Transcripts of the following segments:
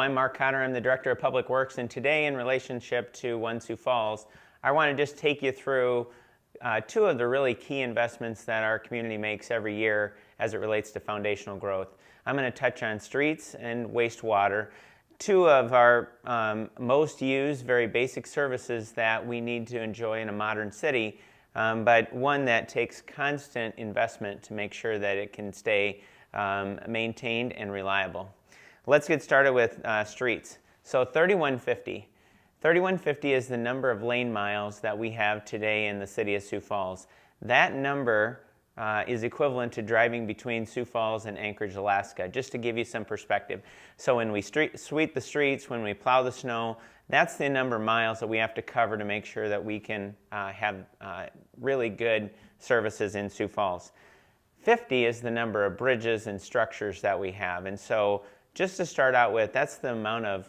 I'm Mark Cotter. I'm the Director of Public Works, and today in relationship to One Sioux Falls, I want to just take you through two of the really key investments that our community makes every year as it relates to foundational growth. I'm going to touch on streets and wastewater, two of our most used, very basic services that we need to enjoy in a modern city, but one that takes constant investment to make sure that it can stay maintained and reliable. Let's get started with streets. So 3150. 3150 is the number of lane miles that we have today in the city of Sioux Falls. That number is equivalent to driving between Sioux Falls and Anchorage, Alaska, just to give you some perspective. So when we sweep the streets, when we plow the snow, that's the number of miles that we have to cover to make sure that we can have really good services in Sioux Falls. 50 is the number of bridges and structures that we have, and so just to start out with, that's the amount of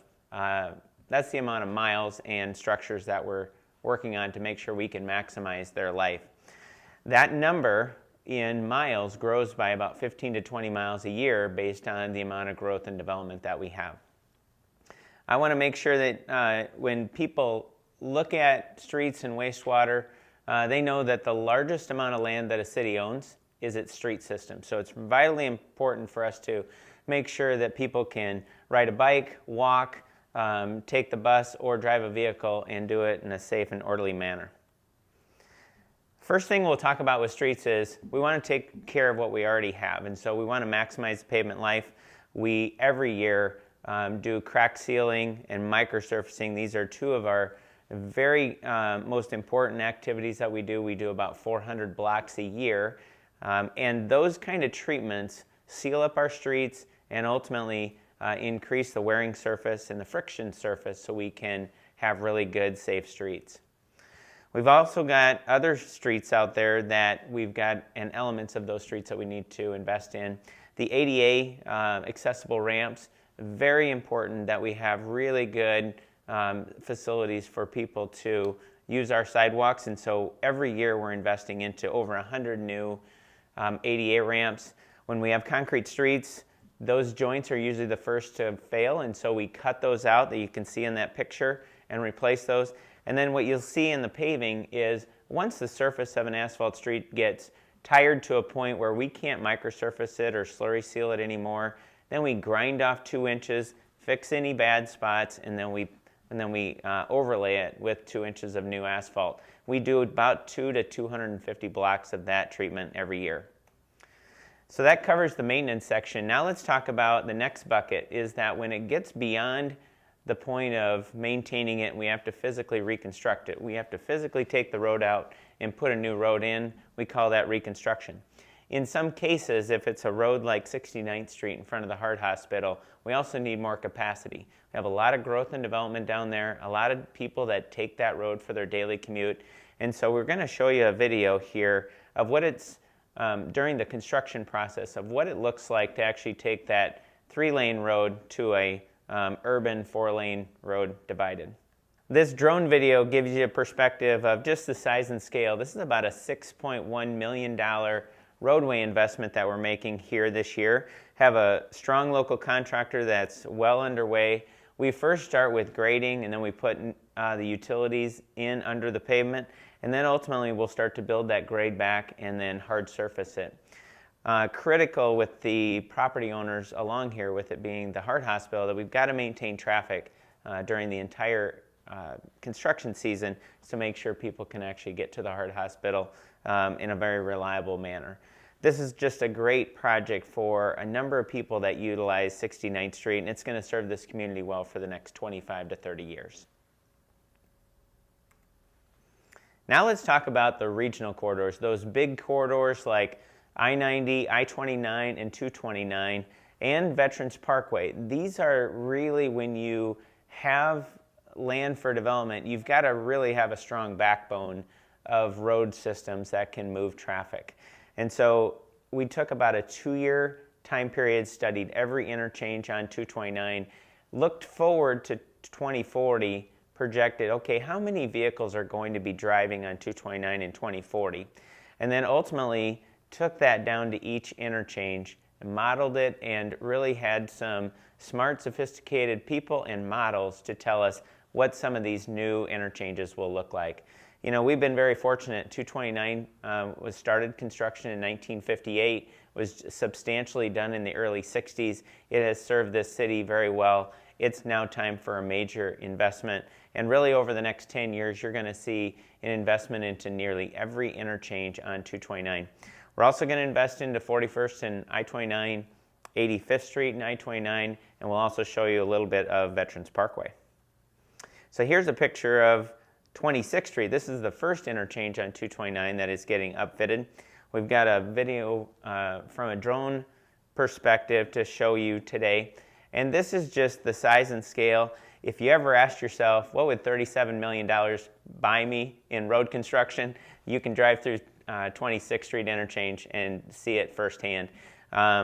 miles and structures that we're working on to make sure we can maximize their life. That number in miles grows by about 15 to 20 miles a year based on the amount of growth and development that we have. I want to make sure that when people look at streets and wastewater, they know that the largest amount of land that a city owns is its street system. So it's vitally important for us to make sure that people can ride a bike, walk, take the bus, or drive a vehicle and do it in a safe and orderly manner. First thing we'll talk about with streets is we want to take care of what we already have, and so we want to maximize the pavement life. We, every year, do crack sealing and microsurfacing. These are two of our very most important activities that we do. We do about 400 blocks a year. And those kind of treatments seal up our streets and ultimately increase the wearing surface and the friction surface so we can have really good, safe streets. We've also got other streets out there that we've got and elements of those streets that we need to invest in. The ADA accessible ramps, very important that we have really good facilities for people to use our sidewalks, and so every year we're investing into over 100 new ADA ramps. When we have concrete streets, those joints are usually the first to fail, and so we cut those out that you can see in that picture and replace those. And then what you'll see in the paving is once the surface of an asphalt street gets tired to a point where we can't microsurface it or slurry seal it anymore, then we grind off 2 inches, fix any bad spots, and then we overlay it with 2 inches of new asphalt. We do about 2 to 250 blocks of that treatment every year. So that covers the maintenance section. Now let's talk about the next bucket, is that when it gets beyond the point of maintaining it, we have to physically reconstruct it. We have to physically take the road out and put a new road in. We call that reconstruction. In some cases, if it's a road like 69th Street in front of the Heart Hospital, we also need more capacity. We have a lot of growth and development down there, a lot of people that take that road for their daily commute, and so we're going to show you a video here of what it's, during the construction process, of what it looks like to actually take that 3-lane road to a urban 4-lane road divided. This drone video gives you a perspective of just the size and scale. This is about a $6.1 million roadway investment that we're making here this year. Have a strong local contractor that's well underway. We first start with grading, and then we put the utilities in under the pavement, and then ultimately we'll start to build that grade back and then hard surface it. Critical with the property owners along here, with it being the Heart Hospital, that we've got to maintain traffic during the entire construction season to make sure people can actually get to the Heart Hospital in a very reliable manner. This is just a great project for a number of people that utilize 69th Street, and it's going to serve this community well for the next 25 to 30 years. Now let's talk about the regional corridors, those big corridors like I-90, I-29, and 229, and Veterans Parkway. These are really, when you have land for development, you've got to really have a strong backbone of road systems that can move traffic. And so we took about a 2-year time period, studied every interchange on 229, looked forward to 2040, projected, okay, how many vehicles are going to be driving on 229 in 2040? And then ultimately took that down to each interchange modeled it and really had some smart, sophisticated people and models to tell us what some of these new interchanges will look like. You know, we've been very fortunate. 229 was started construction in 1958, was substantially done in the early 60s. It has served this city very well. It's now time for a major investment. And really over the next 10 years, you're going to see an investment into nearly every interchange on 229. We're also going to invest into 41st and I-29, 85th Street and I-29, and we'll also show you a little bit of Veterans Parkway. So here's a picture of 26th Street. This is the first interchange on 229 that is getting upfitted. We've got a video from a drone perspective to show you today. And this is just the size and scale. If you ever asked yourself, what would $37 million buy me in road construction? You can drive through 26th Street interchange and see it firsthand.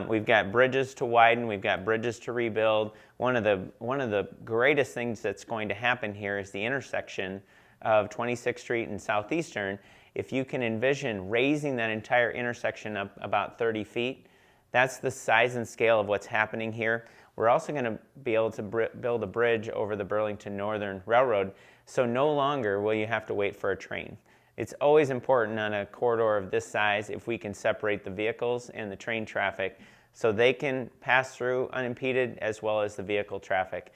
We've got bridges to widen, we've got bridges to rebuild. One of the greatest things that's going to happen here is the intersection of 26th Street and Southeastern. If you can envision raising that entire intersection up about 30 feet, that's the size and scale of what's happening here. We're also going to be able to build a bridge over the Burlington Northern Railroad, so no longer will you have to wait for a train. It's always important on a corridor of this size if we can separate the vehicles and the train traffic so they can pass through unimpeded as well as the vehicle traffic.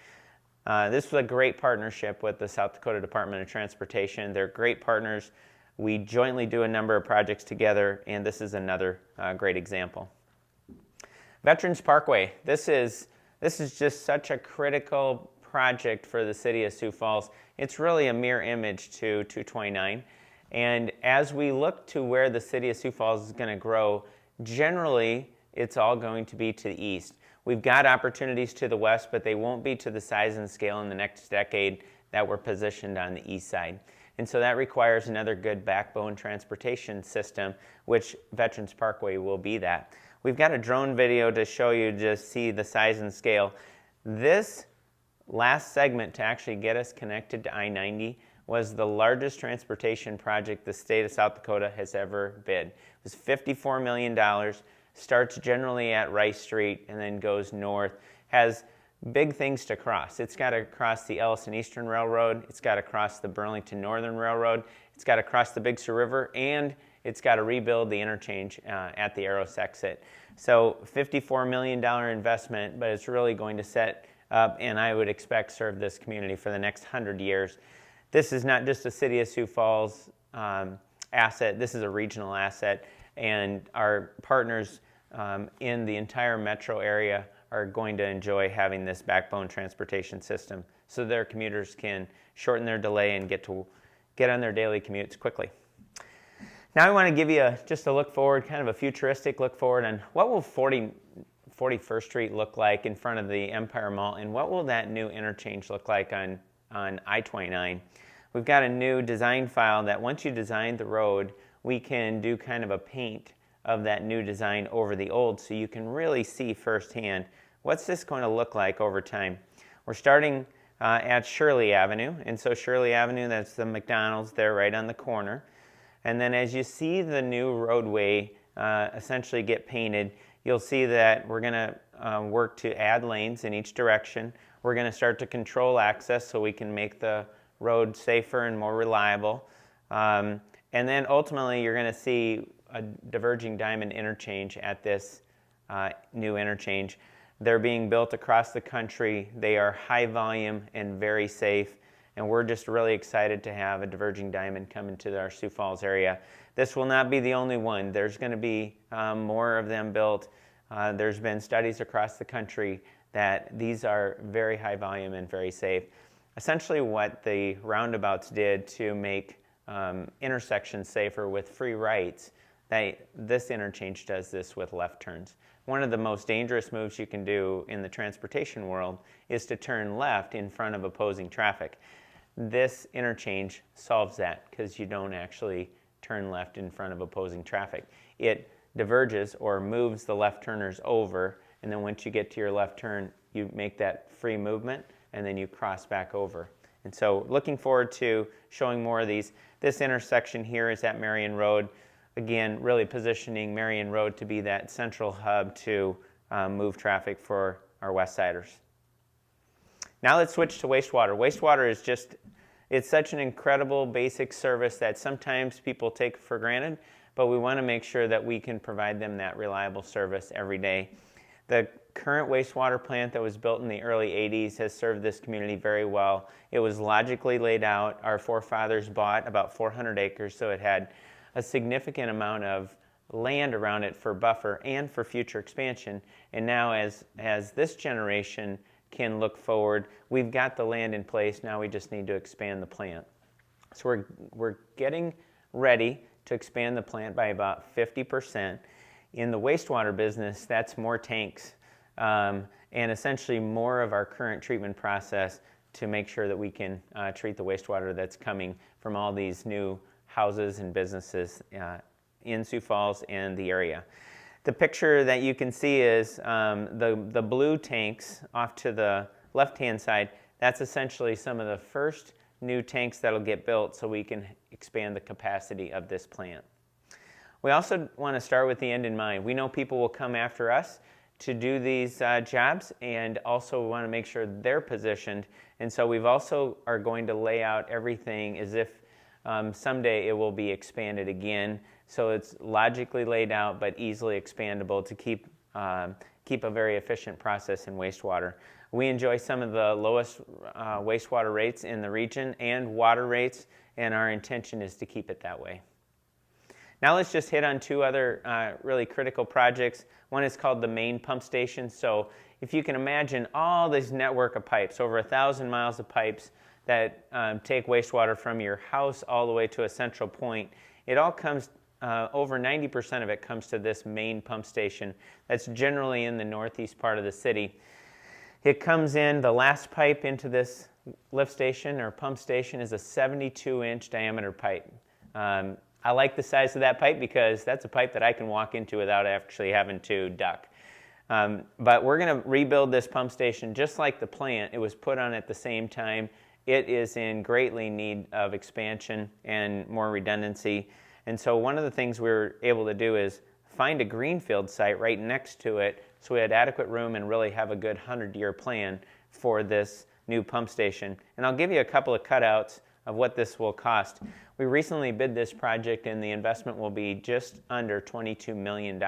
This was a great partnership with the South Dakota Department of Transportation. They're great partners. We jointly do a number of projects together, and this is another great example. Veterans Parkway. This is just such a critical project for the city of Sioux Falls. It's really a mirror image to 229. And as we look to where the city of Sioux Falls is going to grow, generally it's all going to be to the east. We've got opportunities to the west, but they won't be to the size and scale in the next decade that we're positioned on the east side. And so that requires another good backbone transportation system, which Veterans Parkway will be that. We've got a drone video to show you, just see the size and scale. This last segment to actually get us connected to I-90 was the largest transportation project the state of South Dakota has ever bid. It was $54 million, starts generally at Rice Street and then goes north, has big things to cross. It's got to cross the Ellison Eastern Railroad, it's got to cross the Burlington Northern Railroad, it's got to cross the Big Sioux River, and it's got to rebuild the interchange at the Arrows exit. So $54 million investment, but it's really going to set up, and I would expect serve this community for the next 100 years. This is not just a city of Sioux Falls asset, this is a regional asset, and our partners in the entire metro area are going to enjoy having this backbone transportation system so their commuters can shorten their delay and get on their daily commutes quickly. Now I want to give you just a look forward, kind of a futuristic look forward on what will 41st Street look like in front of the Empire Mall, and what will that new interchange look like on I-29. We've got a new design file that once you design the road, we can do kind of a paint of that new design over the old so you can really see firsthand what's this going to look like over time. We're starting at Shirley Avenue, and so Shirley Avenue, that's the McDonald's there right on the corner. And then as you see the new roadway essentially get painted, you'll see that we're going to work to add lanes in each direction. We're going to start to control access so we can make the road safer and more reliable. And then ultimately you're going to see a diverging diamond interchange at this new interchange. They're being built across the country. They are high volume and very safe. And we're just really excited to have a diverging diamond come into our Sioux Falls area. This will not be the only one. There's going to be more of them built. There's been studies across the country that these are very high volume and very safe. Essentially what the roundabouts did to make intersections safer with free rights, this interchange does this with left turns. One of the most dangerous moves you can do in the transportation world is to turn left in front of opposing traffic. This interchange solves that because you don't actually turn left in front of opposing traffic. It diverges or moves the left turners over, and then once you get to your left turn, you make that free movement, and then you cross back over. And so looking forward to showing more of these. This intersection here is at Marion Road. Again, really positioning Marion Road to be that central hub to move traffic for our West Siders. Now let's switch to wastewater. Wastewater is it's such an incredible basic service that sometimes people take for granted, but we want to make sure that we can provide them that reliable service every day. The current wastewater plant that was built in the early 80s has served this community very well. It was logically laid out. Our forefathers bought about 400 acres, so it had a significant amount of land around it for buffer and for future expansion. And now as this generation can look forward, we've got the land in place, now we just need to expand the plant. So we're getting ready to expand the plant by about 50%. In the wastewater business, that's more tanks and essentially more of our current treatment process to make sure that we can treat the wastewater that's coming from all these new houses and businesses in Sioux Falls and the area. The picture that you can see is the blue tanks off to the left-hand side. That's essentially some of the first new tanks that'll get built so we can expand the capacity of this plant. We also want to start with the end in mind. We know people will come after us to do these jobs, and also we want to make sure they're positioned. And so we've also are going to lay out everything as if someday it will be expanded again. So it's logically laid out but easily expandable to keep a very efficient process in wastewater. We enjoy some of the lowest wastewater rates in the region and water rates, and our intention is to keep it that way. Now let's just hit on two other really critical projects. One is called the main pump station. So if you can imagine all this network of pipes, over 1,000 miles of pipes that take wastewater from your house all the way to a central point, it all comes, over 90% of it comes to this main pump station that's generally in the northeast part of the city. It comes in, the last pipe into this lift station or pump station is a 72-inch diameter pipe. I like the size of that pipe because that's a pipe that I can walk into without actually having to duck. But we're going to rebuild this pump station just like the plant. It was put on at the same time. It is in greatly need of expansion and more redundancy. And so one of the things we were able to do is find a greenfield site right next to it so we had adequate room and really have a good 100-year plan for this new pump station. And I'll give you a couple of cutouts of what this will cost. We recently bid this project and the investment will be just under $22 million.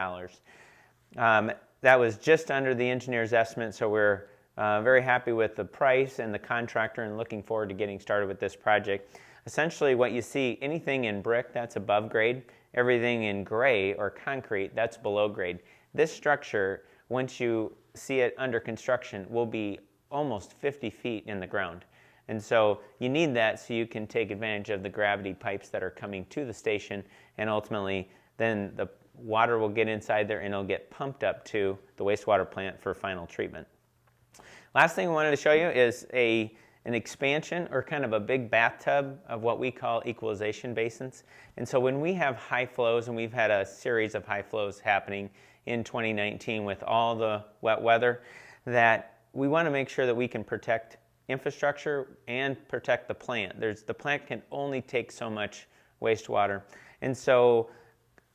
That was just under the engineer's estimate, so we're very happy with the price and the contractor and looking forward to getting started with this project. Essentially what you see, anything in brick, that's above grade. Everything in gray or concrete, that's below grade. This structure, once you see it under construction, will be almost 50 feet in the ground. And so you need that so you can take advantage of the gravity pipes that are coming to the station, and ultimately then the water will get inside there and it'll get pumped up to the wastewater plant for final treatment. Last thing I wanted to show you is an expansion or kind of a big bathtub of what we call equalization basins. And so when we have high flows, and we've had a series of high flows happening in 2019 with all the wet weather, that we want to make sure that we can protect infrastructure and protect the plant. The plant can only take so much wastewater. And so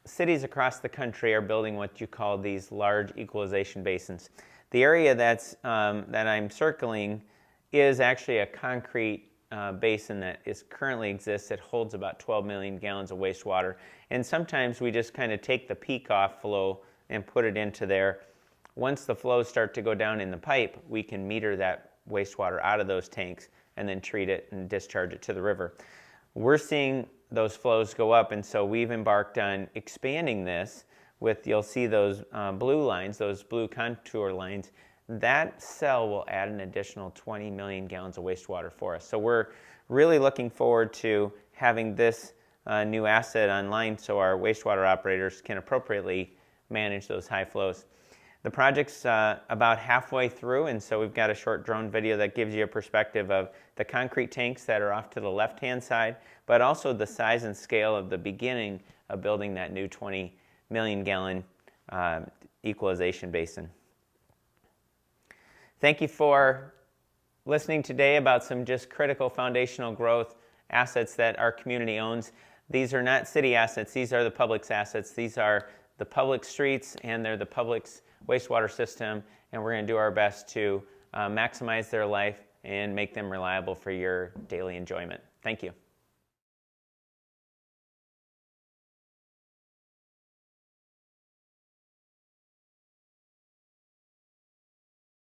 cities across the country are building what you call these large equalization basins. The area that I'm circling is actually a concrete basin that currently exists. It holds about 12 million gallons of wastewater. And sometimes we just kind of take the peak off flow and put it into there. Once the flows start to go down in the pipe, we can meter that wastewater out of those tanks and then treat it and discharge it to the river. We're seeing those flows go up, and so we've embarked on expanding this with, you'll see those blue lines, those blue contour lines. That cell will add an additional 20 million gallons of wastewater for us. So we're really looking forward to having this new asset online so our wastewater operators can appropriately manage those high flows. The project's about halfway through, and so we've got a short drone video that gives you a perspective of the concrete tanks that are off to the left-hand side, but also the size and scale of the beginning of building that new 20 million gallon equalization basin. Thank you for listening today about some just critical foundational growth assets that our community owns. These are not city assets, these are the public's assets. These are the public streets, and they're the public's wastewater system, and we're going to do our best to maximize their life and make them reliable for your daily enjoyment. Thank you.